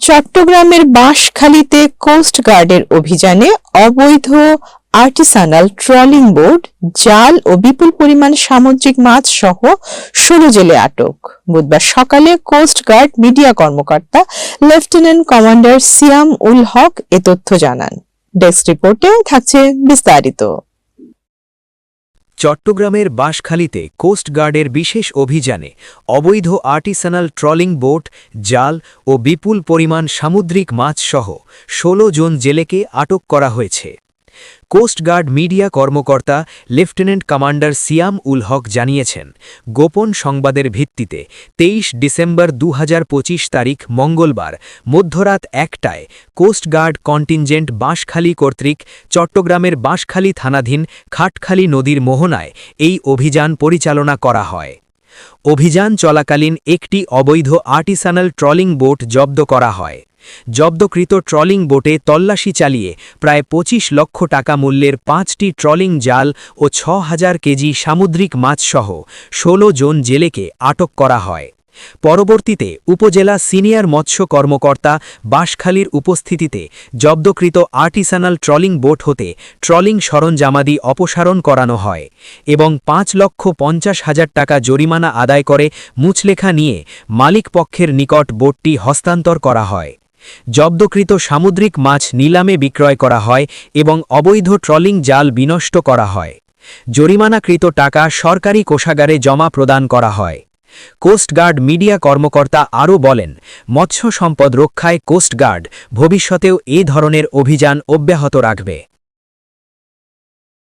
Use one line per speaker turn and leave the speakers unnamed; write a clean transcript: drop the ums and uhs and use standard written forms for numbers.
চট্টগ্রামের বাঁশখালীতে কোস্টগার্ডের অভিযানে অবৈধ আর্টিসানাল ট্রলিং বোট, জাল ও বিপুল পরিমাণ সামুদ্রিক মাছ সহ ১৬ জেলে আটক। বুধবার সকালে কোস্টগার্ড মিডিয়া কর্মকর্তা লেফটেন্যান্ট কমান্ডার সিয়াম উল হক এ তথ্য জানান। ডেস্ক রিপোর্টে থাকছে বিস্তারিত।
চট্টগ্রামের বাঁশখালীতে কোস্টগার্ডের বিশেষ অভিযানে অবৈধ আর্টিসানাল ট্রলিং বোট, জাল ও বিপুল পরিমাণ সামুদ্রিক মাছ সহ ১৬ জন জেলেকে আটক করা হয়েছে। কোস্টগার্ড মিডিয়া কর্মকর্তা লেফটেন্যান্ট কমান্ডার সিয়াম উল হক জানিয়েছেন, গোপন সংবাদের ভিত্তিতে ২৩ ডিসেম্বর ২০২৫ তারিখ মঙ্গলবার মধ্যরাত ১টায় কোস্টগার্ড কন্টিনজেন্ট বাঁশখালী কর্তৃক চট্টগ্রামের বাঁশখালী থানাধীন খাটখালী নদীর মোহনায় এই অভিযান পরিচালনা করা হয়। অভিযান চলাকালীন একটি অবৈধ আর্টিসানাল ট্রলিং বোট জব্দ করা হয়। জব্দকৃত ট্রলিং বোটে তল্লাশি চালিয়ে প্রায় ২৫ লক্ষ টাকা মূল্যের ৫টি ট্রলিং জাল ও ৬,০০০ কেজি সামুদ্রিক মাছসহ ১৬ জন জেলেকে আটক করা হয়। পরবর্তীতে উপজেলা সিনিয়র মৎস্য কর্মকর্তা বাঁশখালীর উপস্থিতিতে জব্দকৃত আর্টিসানাল ট্রলিং বোট হতে ট্রলিং সরঞ্জামাদি অপসারণ করানো হয় এবং ৫,৫০,০০০ টাকা জরিমানা আদায় করে মুচলেখা নিয়ে মালিকপক্ষের নিকট বোটটি হস্তান্তর করা হয়। জব্দকৃত সামুদ্রিক মাছ নিলামে বিক্রয় করা হয় এবং অবৈধ ট্রলিং জাল বিনষ্ট করা হয়। জরিমানাকৃত টাকা সরকারি কোষাগারে জমা প্রদান করা হয়। কোস্টগার্ড মিডিয়া কর্মকর্তা আরও বলেন, মৎস্য সম্পদ রক্ষায় কোস্টগার্ড ভবিষ্যতেও এ ধরনের অভিযান অব্যাহত রাখবে।